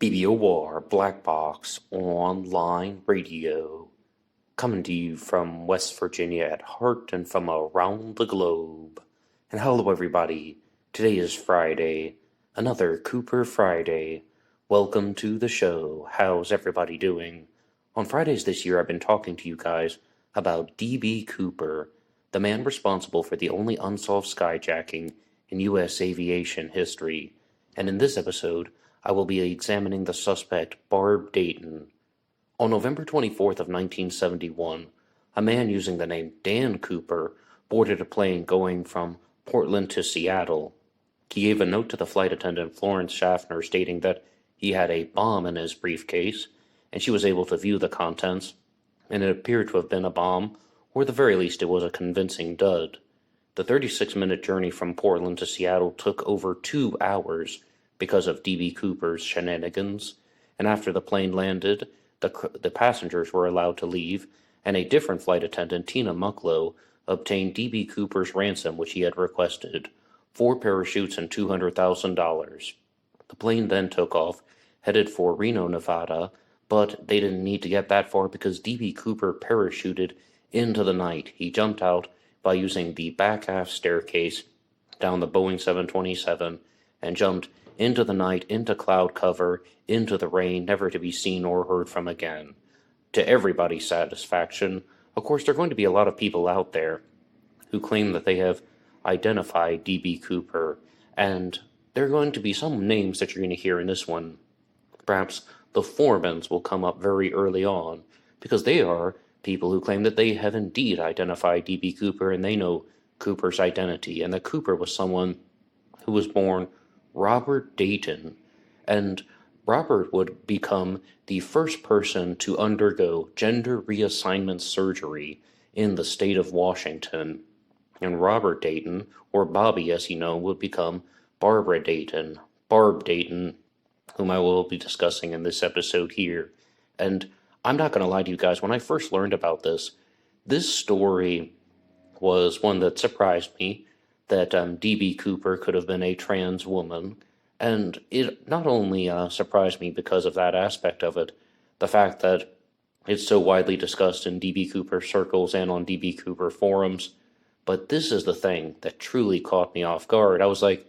BBOR Black Box Online Radio, coming to you from West Virginia at heart and from around the globe. And hello, everybody. Today is Friday, another Cooper Friday. Welcome to the show. How's everybody doing? On Fridays this year, I've been talking to you guys about D.B. Cooper, the man responsible for the only unsolved skyjacking in U.S. aviation history. And in this episode, I will be examining the suspect, Barb Dayton. On November 24th of 1971, a man using the name Dan Cooper boarded a plane going from Portland to Seattle. He gave a note to the flight attendant, Florence Schaffner, stating that he had a bomb in his briefcase, and she was able to view the contents, and it appeared to have been a bomb, or at the very least it was a convincing dud. The 36-minute journey from Portland to Seattle took over 2 hours, because of D.B. Cooper's shenanigans, and after the plane landed, the passengers were allowed to leave, and a different flight attendant, Tina Mucklow, obtained D.B. Cooper's ransom which he had requested, 4 parachutes and $200,000. The plane then took off, headed for Reno, Nevada, but they didn't need to get that far because D.B. Cooper parachuted into the night. He jumped out by using the back half staircase down the Boeing 727 and jumped into the night, into cloud cover, into the rain, never to be seen or heard from again. To everybody's satisfaction, of course, there are going to be a lot of people out there who claim that they have identified D.B. Cooper, and there are going to be some names that you're going to hear in this one. Perhaps the Foremans will come up very early on, because they are people who claim that they have indeed identified D.B. Cooper, and they know Cooper's identity, and that Cooper was someone who was born Robert Dayton, and Robert would become the first person to undergo gender reassignment surgery in the state of Washington. And Robert Dayton, or Bobby as he known, would become Barbara Dayton, Barb Dayton, whom I will be discussing in this episode here. And I'm not going to lie to you guys, when I first learned about this story was one that surprised me, that D.B. Cooper could have been a trans woman, and it not only surprised me because of that aspect of it, the fact that it's so widely discussed in D.B. Cooper circles and on D.B. Cooper forums, but this is the thing that truly caught me off guard. I was like,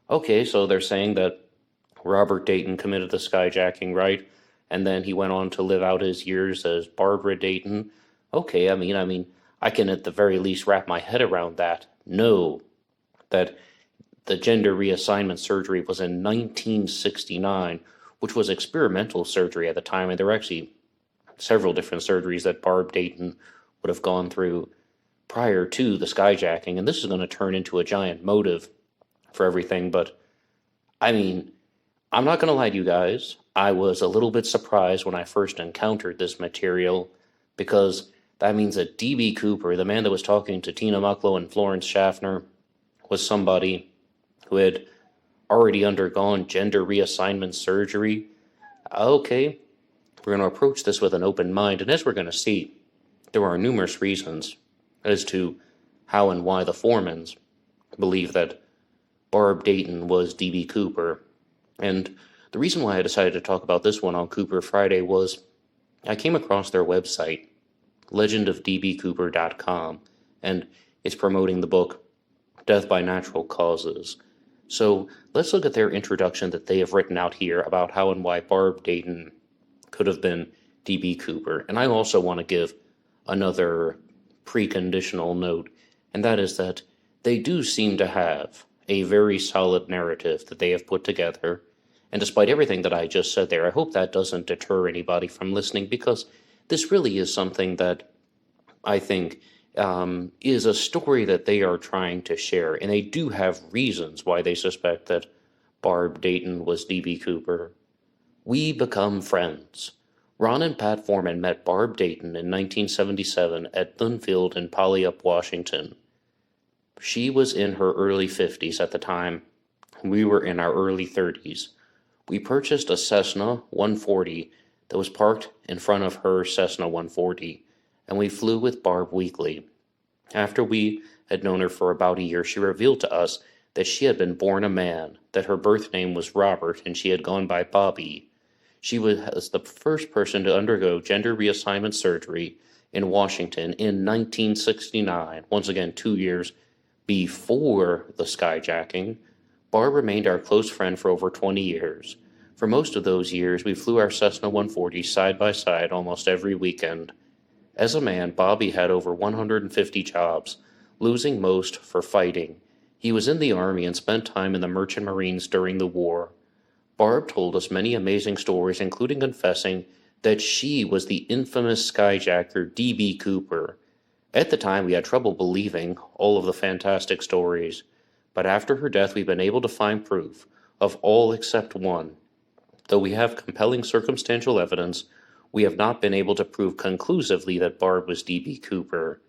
okay, so they're saying that Robert Dayton committed the skyjacking, right? And then he went on to live out his years as Barbara Dayton. Okay, I mean, I can at the very least wrap my head around that. No, that the gender reassignment surgery was in 1969, which was experimental surgery at the time, and there were actually several different surgeries that Barb Dayton would have gone through prior to the skyjacking, and this is going to turn into a giant motive for everything. But I mean, I'm not going to lie to you guys, I was a little bit surprised when I first encountered this material, because that means that D.B. Cooper, the man that was talking to Tina Mucklow and Florence Schaffner, was somebody who had already undergone gender reassignment surgery. Okay, we're going to approach this with an open mind, and as we're going to see, there are numerous reasons as to how and why the Foremans believe that Barb Dayton was D.B. Cooper. And the reason why I decided to talk about this one on Cooper Friday was I came across their website, legendofdbcooper.com, and it's promoting the book Death by Natural Causes. So let's look at their introduction that they have written out here about how and why Barb Dayton could have been D.B. Cooper. And I also want to give another preconditional note, and that is that they do seem to have a very solid narrative that they have put together. And despite everything that I just said there, I hope that doesn't deter anybody from listening, because this really is something that I think is a story that they are trying to share, and they do have reasons why they suspect that Barb Dayton was D.B. Cooper. We become friends. Ron and Pat Foreman met Barb Dayton in 1977 at Dunfield in Puyallup, Washington. She was in her early 50s at the time. We were in our early 30s. We purchased a Cessna 140 that was parked in front of her Cessna 140, and we flew with Barb weekly. After we had known her for about a year, she revealed to us that she had been born a man, that her birth name was Robert, and she had gone by Bobby. She was the first person to undergo gender reassignment surgery in Washington in 1969, once again 2 years before the skyjacking. Barb remained our close friend for over 20 years. For most of those years, we flew our Cessna 140 side by side almost every weekend. As a man, Bobby had over 150 jobs, losing most for fighting. He was in the Army and spent time in the Merchant Marines during the war. Barb told us many amazing stories, including confessing that she was the infamous skyjacker D.B. Cooper. At the time, we had trouble believing all of the fantastic stories, but after her death, we've been able to find proof of all except one. Though we have compelling circumstantial evidence, we have not been able to prove conclusively that Barb was D.B. Cooper.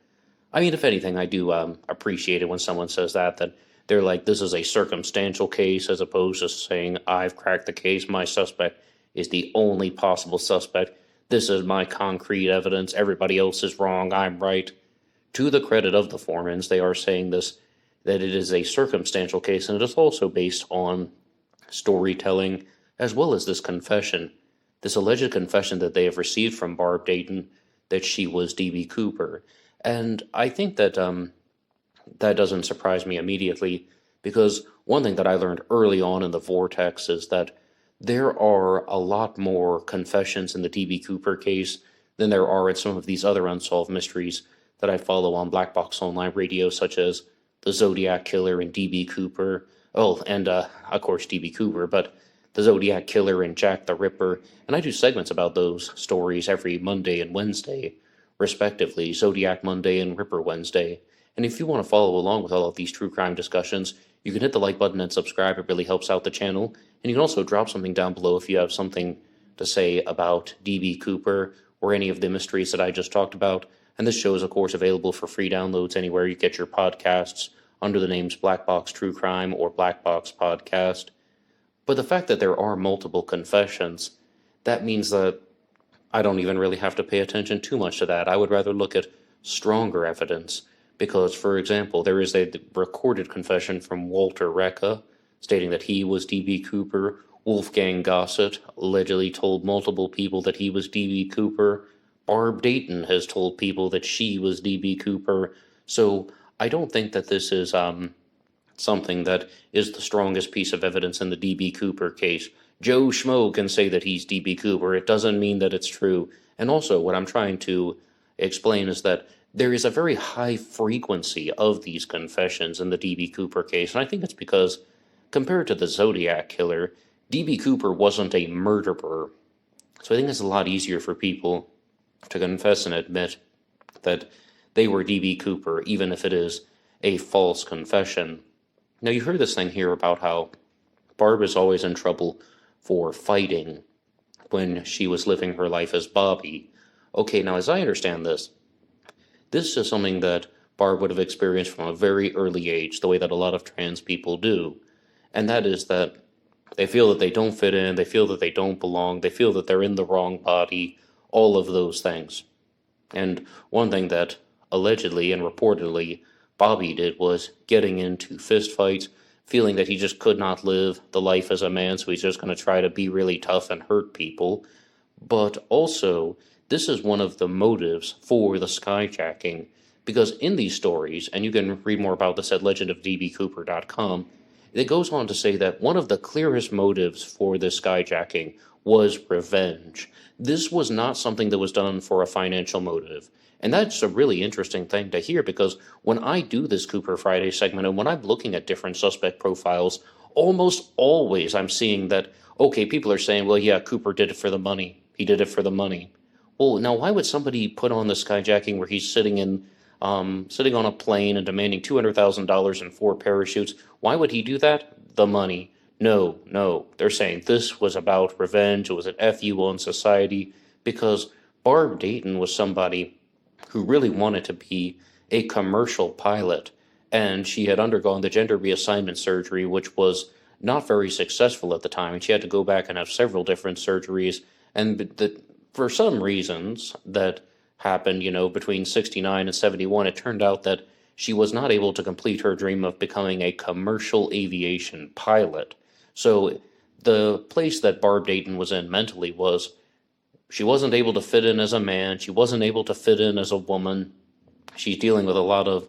I mean, if anything, I do appreciate it when someone says that they're like, this is a circumstantial case, as opposed to saying, I've cracked the case, my suspect is the only possible suspect, this is my concrete evidence, everybody else is wrong, I'm right. To the credit of the Foremans, they are saying this, that it is a circumstantial case, and it is also based on storytelling, as well as this confession, this alleged confession that they have received from Barb Dayton that she was D.B. Cooper. And I think that that doesn't surprise me immediately, because one thing that I learned early on in the Vortex is that there are a lot more confessions in the D.B. Cooper case than there are in some of these other unsolved mysteries that I follow on Black Box Online Radio, such as the Zodiac Killer and D.B. Cooper. Oh, and of course D.B. Cooper, but the Zodiac Killer and Jack the Ripper. And I do segments about those stories every Monday and Wednesday, respectively, Zodiac Monday and Ripper Wednesday. And if you want to follow along with all of these true crime discussions, you can hit the like button and subscribe. It really helps out the channel. And you can also drop something down below if you have something to say about D.B. Cooper or any of the mysteries that I just talked about. And this show is, of course, available for free downloads anywhere you get your podcasts under the names Black Box True Crime or Black Box Podcast. But the fact that there are multiple confessions, that means that I don't even really have to pay attention too much to that. I would rather look at stronger evidence. Because, for example, there is a recorded confession from Walter Recca stating that he was D.B. Cooper. Wolfgang Gossett allegedly told multiple people that he was D.B. Cooper. Barb Dayton has told people that she was D.B. Cooper. So I don't think that this is something that is the strongest piece of evidence in the D.B. Cooper case. Joe Schmo can say that he's D.B. Cooper. It doesn't mean that it's true. And also, what I'm trying to explain is that there is a very high frequency of these confessions in the D.B. Cooper case, and I think it's because, compared to the Zodiac Killer, D.B. Cooper wasn't a murderer. So I think it's a lot easier for people to confess and admit that they were D.B. Cooper, even if it is a false confession. Now, you heard this thing here about how Barb is always in trouble for fighting when she was living her life as Bobby. Okay, now, as I understand this is something that Barb would have experienced from a very early age, the way that a lot of trans people do. And that is that they feel that they don't fit in, they feel that they don't belong, they feel that they're in the wrong body, all of those things. And one thing that allegedly and reportedly Bobby did was getting into fistfights, feeling that he just could not live the life as a man, so he's just going to try to be really tough and hurt people. But also, this is one of the motives for the skyjacking, because in these stories, and you can read more about this at legendofdbcooper.com, it goes on to say that one of the clearest motives for this skyjacking was revenge. This was not something that was done for a financial motive. And that's a really interesting thing to hear, because when I do this Cooper Friday segment and when I'm looking at different suspect profiles, almost always I'm seeing that, okay, people are saying, well, yeah, Cooper did it for the money. He did it for the money. Well, now why would somebody put on the skyjacking where he's sitting on a plane and demanding $200,000 and 4 parachutes? Why would he do that? The money. No. They're saying this was about revenge. It was an FU on society, because Barb Dayton was somebody who really wanted to be a commercial pilot, and she had undergone the gender reassignment surgery, which was not very successful at the time, and she had to go back and have several different surgeries, and for some reasons that happened, between 69 and 71, it turned out that she was not able to complete her dream of becoming a commercial aviation pilot. So the place that Barb Dayton was in mentally was she wasn't able to fit in as a man, she wasn't able to fit in as a woman. She's dealing with a lot of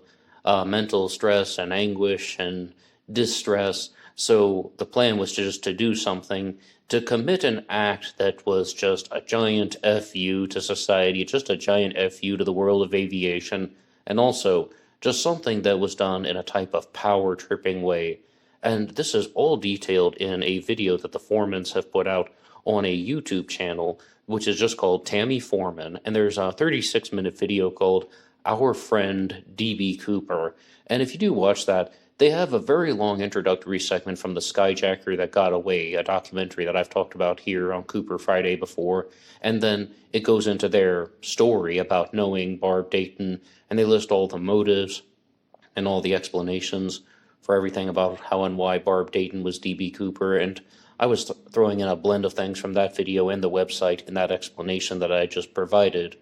mental stress and anguish and distress. So the plan was just to do something, to commit an act that was just a giant FU to society, just a giant FU to the world of aviation, and also just something that was done in a type of power tripping way. And this is all detailed in a video that the Formans have put out on a YouTube channel, which is just called Tammy Foreman. And there's a 36-minute video called Our Friend DB Cooper. And if you do watch that, they have a very long introductory segment from The Skyjacker That Got Away, a documentary that I've talked about here on Cooper Friday before. And then it goes into their story about knowing Barb Dayton, and they list all the motives and all the explanations for everything about how and why Barb Dayton was DB Cooper. And I was throwing in a blend of things from that video and the website in that explanation that I just provided.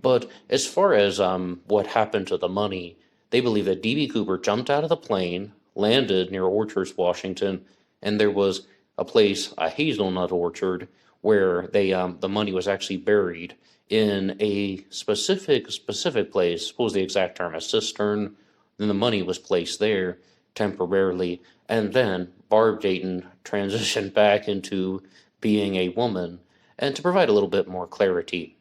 But as far as what happened to the money, they believe that DB Cooper jumped out of the plane, landed near Orchards, Washington, and there was a place, a hazelnut orchard, where the money was actually buried in a specific place. Suppose the exact term, a cistern. Then the money was placed there temporarily, and then Barb Dayton transitioned back into being a woman. And to provide a little bit more clarity,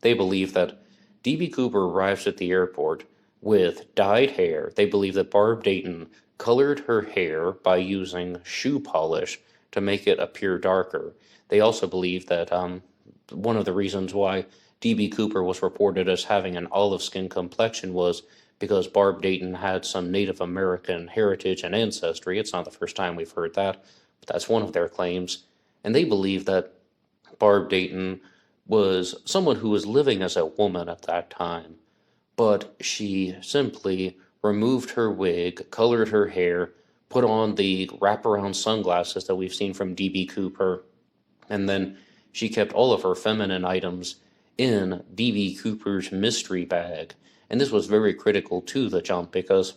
they believe that DB Cooper arrives at the airport with dyed hair. They believe that Barb Dayton colored her hair by using shoe polish to make it appear darker. They also believe that one of the reasons why DB Cooper was reported as having an olive skin complexion was because Barb Dayton had some Native American heritage and ancestry. It's not the first time we've heard that, but that's one of their claims. And they believe that Barb Dayton was someone who was living as a woman at that time, but she simply removed her wig, colored her hair, put on the wraparound sunglasses that we've seen from DB Cooper, and then she kept all of her feminine items in DB Cooper's mystery bag. And this was very critical to the jump because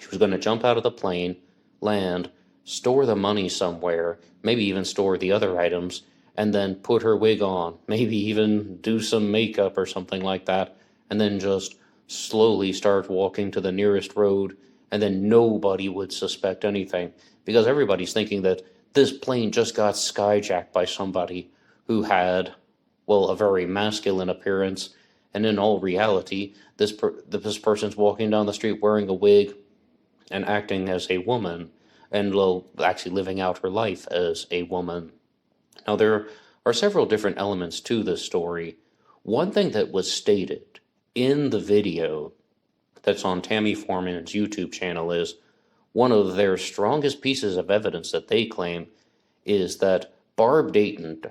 she was going to jump out of the plane, land, store the money somewhere, maybe even store the other items, and then put her wig on, maybe even do some makeup or something like that, and then just slowly start walking to the nearest road, and then nobody would suspect anything, because everybody's thinking that this plane just got skyjacked by somebody who had, well, a very masculine appearance, and in all reality, this person's walking down the street wearing a wig and acting as a woman, and well, actually living out her life as a woman. Now, there are several different elements to this story. One thing that was stated in the video that's on Tammy Foreman's YouTube channel is one of their strongest pieces of evidence that they claim is that Barb Dayton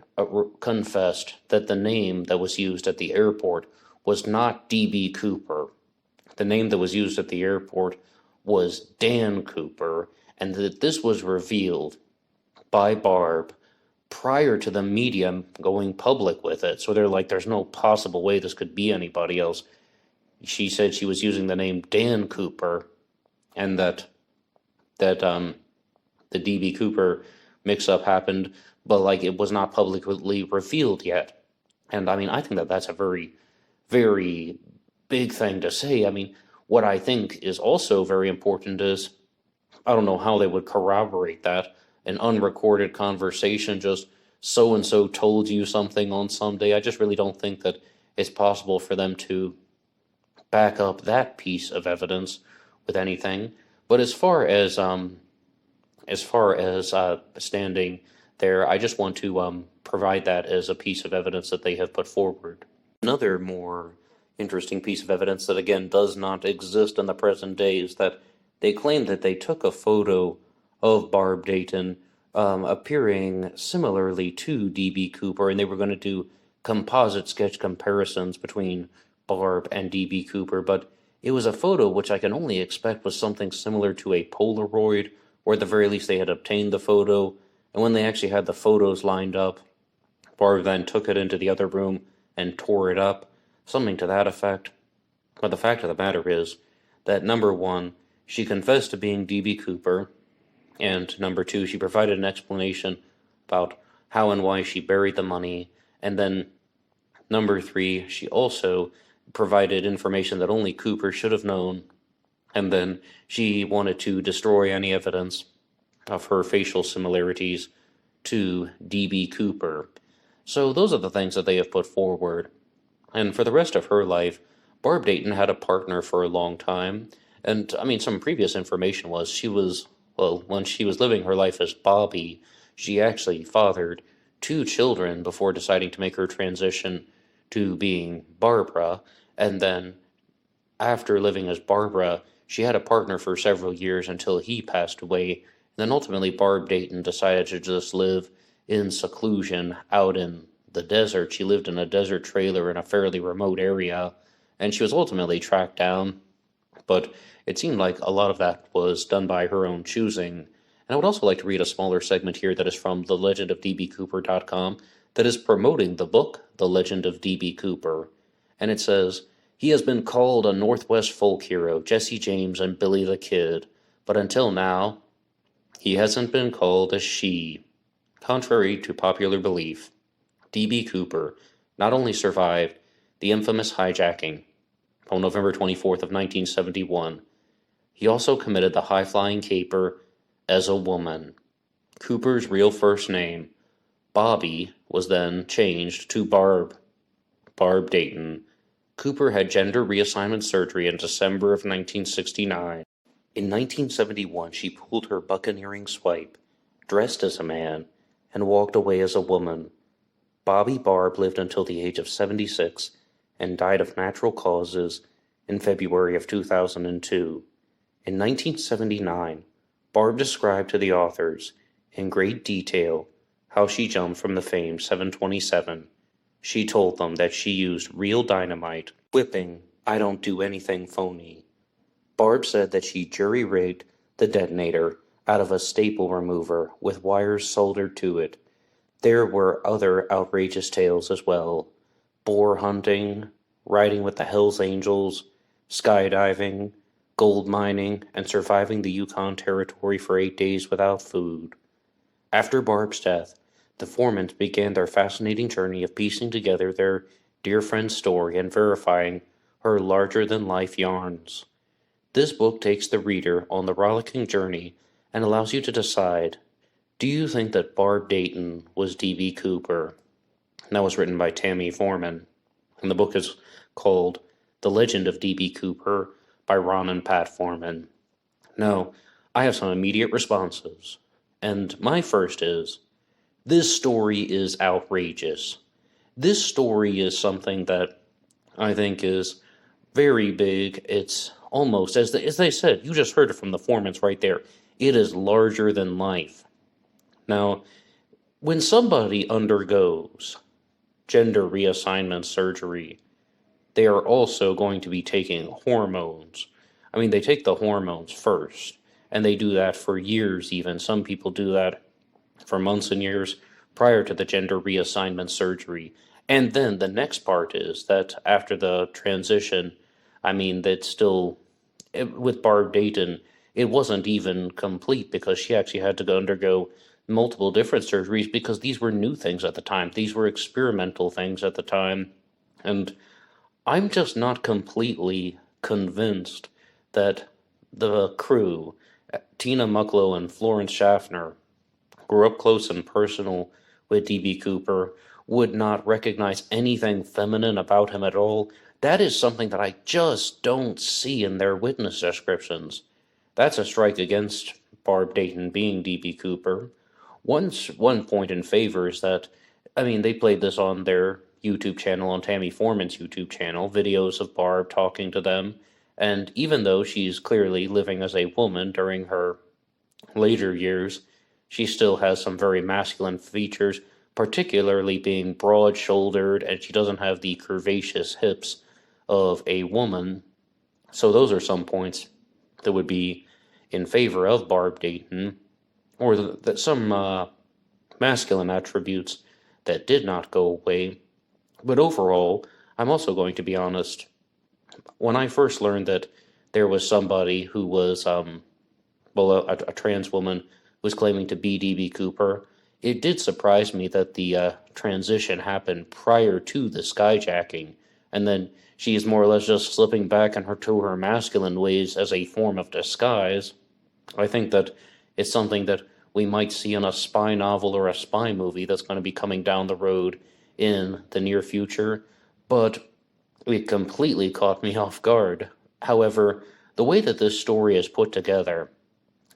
confessed that the name that was used at the airport was not DB Cooper. The name that was used at the airport was Dan Cooper, and that this was revealed by Barb prior to the media going public with it. So they're like, there's no possible way this could be anybody else. She said she was using the name Dan Cooper, and that the DB Cooper mix-up happened, but like it was not publicly revealed yet. And I mean, I think that that's a very, very big thing to say. I mean, what I think is also very important is, I don't know how they would corroborate that, an unrecorded conversation, just so-and-so told you something on some day. I just really don't think that it's possible for them to back up that piece of evidence with anything. But as far as standing there, I just want to provide that as a piece of evidence that they have put forward. Another more interesting piece of evidence that again does not exist in the present day is that they claim that they took a photo of Barb Dayton appearing similarly to DB Cooper, and they were going to do composite sketch comparisons between Barb and DB Cooper, but it was a photo which I can only expect was something similar to a Polaroid, or at the very least they had obtained the photo, and when they actually had the photos lined up, Barb then took it into the other room and tore it up, something to that effect. But the fact of the matter is that, number one, she confessed to being DB Cooper, and number two, she provided an explanation about how and why she buried the money. And then number 3, she also provided information that only Cooper should have known. And then she wanted to destroy any evidence of her facial similarities to D.B. Cooper. So those are the things that they have put forward. And for the rest of her life, Barb Dayton had a partner for a long time. And I mean, some previous information was when she was living her life as Bobby, she actually fathered 2 children before deciding to make her transition to being Barbara. And then after living as Barbara, she had a partner for several years until he passed away. And then ultimately, Barb Dayton decided to just live in seclusion out in the desert. She lived in a desert trailer in a fairly remote area, and she was ultimately tracked down. But it seemed like a lot of that was done by her own choosing. And I would also like to read a smaller segment here that is from thelegendofdbcooper.com that is promoting the book, The Legend of D.B. Cooper. And it says, "He has been called a Northwest folk hero, Jesse James and Billy the Kid, but until now, he hasn't been called a she. Contrary to popular belief, D.B. Cooper not only survived the infamous hijacking on November 24th of 1971, he also committed the high-flying caper as a woman. Cooper's real first name, Bobby, was then changed to Barb Dayton. Cooper had gender reassignment surgery in December of 1969. In 1971, she pulled her buccaneering swipe, dressed as a man, and walked away as a woman. Bobby Barb lived until the age of 76 and died of natural causes in February of 2002. In 1979, Barb described to the authors in great detail how she jumped from the famed 727. She told them that she used real dynamite, whipping, "I don't do anything phony." Barb said that she jury-rigged the detonator out of a staple remover with wires soldered to it. There were other outrageous tales as well: boar hunting, riding with the Hells Angels, skydiving, gold mining, and surviving the Yukon Territory for 8 days without food. After Barb's death, the Formans began their fascinating journey of piecing together their dear friend's story and verifying her larger-than-life yarns. This book takes the reader on the rollicking journey and allows you to decide, do you think that Barb Dayton was D.B. Cooper? And that was written by Tammy Foreman. And the book is called The Legend of D.B. Cooper by Ron and Pat Foreman. Now, I have some immediate responses. And my first is, this story is outrageous. This story is something that I think is very big. It's almost, as they said, you just heard it from the Formans right there, it is larger than life. Now, when somebody undergoes gender reassignment surgery, they are also going to be taking hormones. I mean, they take the hormones first, and they do that for years even. Some people do that for months and years prior to the gender reassignment surgery. And then the next part is that after the transition, I mean, that's still, with Barb Dayton, it wasn't even complete because she actually had to undergo multiple different surgeries because these were new things at the time. These were experimental things at the time. And I'm just not completely convinced that the crew, Tina Mucklow and Florence Schaffner, grew up close and personal with D.B. Cooper, would not recognize anything feminine about him at all. That is something that I just don't see in their witness descriptions. That's a strike against Barb Dayton being D.B. Cooper. One point in favor is that, I mean, they played this on their YouTube channel, on Tammy Foreman's YouTube channel, videos of Barb talking to them, and even though she's clearly living as a woman during her later years, she still has some very masculine features, particularly being broad-shouldered, and she doesn't have the curvaceous hips of a woman. So those are some points that would be in favor of Barb Dayton, or some masculine attributes that did not go away. But overall, I'm also going to be honest, when I first learned that there was somebody who was, a trans woman who was claiming to be D.B. Cooper, it did surprise me that the transition happened prior to the skyjacking, and then she is more or less just slipping back to her masculine ways as a form of disguise. I think that it's something that we might see in a spy novel or a spy movie that's going to be coming down the road in the near future, but it completely caught me off guard. However, the way that this story is put together,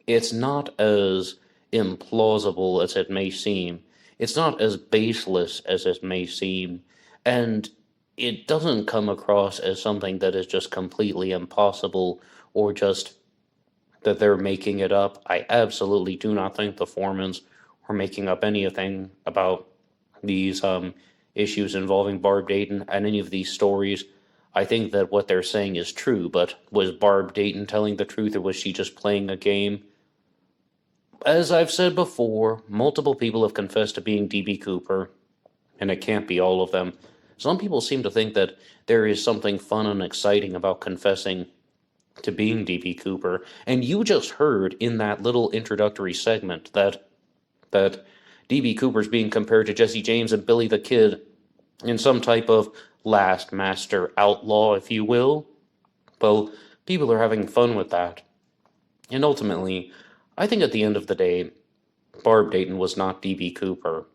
it's not as implausible as it may seem. It's not as baseless as it may seem. And it doesn't come across as something that is just completely impossible or just that they're making it up. I absolutely do not think the Foremans are making up anything about these issues involving Barb Dayton and any of these stories. I think that what they're saying is true, but was Barb Dayton telling the truth or was she just playing a game? As I've said before, multiple people have confessed to being DB Cooper, and it can't be all of them. Some people seem to think that there is something fun and exciting about confessing to being DB Cooper, and you just heard in that little introductory segment that DB Cooper's being compared to Jesse James and Billy the Kid in some type of last master outlaw, if you will. Well, people are having fun with that. And ultimately, I think at the end of the day, Barb Dayton was not DB Cooper.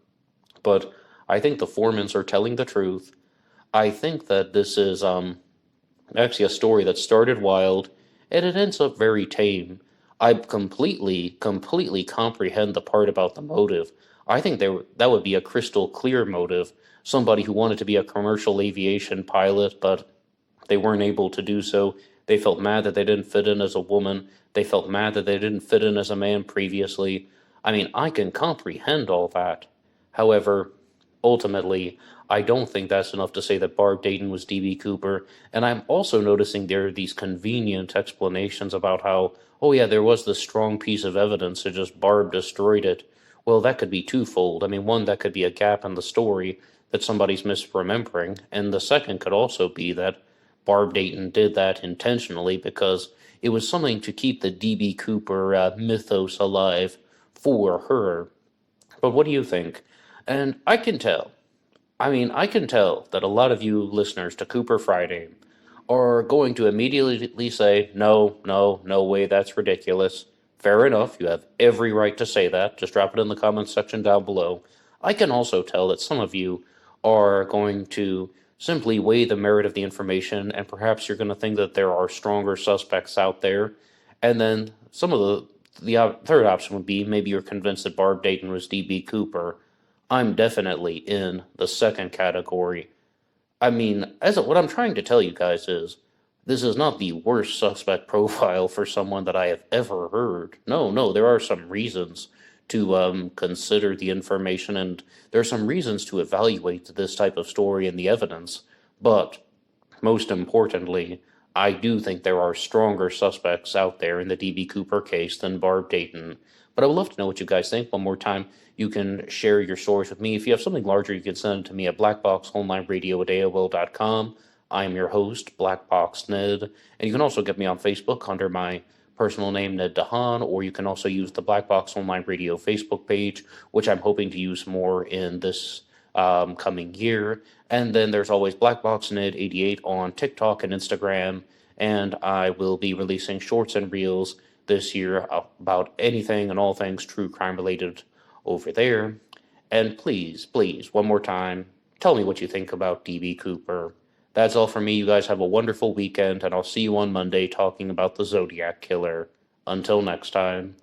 But I think the Foremans are telling the truth. I think that this is actually a story that started wild, and it ends up very tame. I completely comprehend the part about the motive. I think that would be a crystal clear motive. Somebody who wanted to be a commercial aviation pilot, but they weren't able to do so. They felt mad that they didn't fit in as a woman. They felt mad that they didn't fit in as a man previously. I mean, I can comprehend all that. However, ultimately, I don't think that's enough to say that Barb Dayton was DB Cooper, and I'm also noticing there are these convenient explanations about how, oh yeah, there was this strong piece of evidence, and just Barb destroyed it. Well, that could be twofold. I mean, one, that could be a gap in the story that somebody's misremembering, and the second could also be that Barb Dayton did that intentionally because it was something to keep the DB Cooper mythos alive for her. But what do you think? And I can tell that a lot of you listeners to Cooper Friday are going to immediately say, no, no, no way, that's ridiculous. Fair enough, you have every right to say that. Just drop it in the comments section down below. I can also tell that some of you are going to simply weigh the merit of the information, and perhaps you're going to think that there are stronger suspects out there. And then some of the third option would be maybe you're convinced that Barb Dayton was DB Cooper. I'm definitely in the second category. I mean, what I'm trying to tell you guys is, this is not the worst suspect profile for someone that I have ever heard. No, no, there are some reasons to consider the information, and there are some reasons to evaluate this type of story and the evidence. But most importantly, I do think there are stronger suspects out there in the DB Cooper case than Barb Dayton. But I would love to know what you guys think. One more time, you can share your stories with me. If you have something larger, you can send it to me at blackboxonlineradio@aol.com. I am your host, Blackbox Ned, and you can also get me on Facebook under my personal name, Ned DeHaan, or you can also use the Black Box Online Radio Facebook page, which I'm hoping to use more in this coming year. And then there's always BlackboxNed88 on TikTok and Instagram, and I will be releasing shorts and reels this year about anything and all things true crime related over there. And please, please, one more time, tell me what you think about DB Cooper. That's all from me. You guys have a wonderful weekend, and I'll see you on Monday talking about the Zodiac Killer. Until next time.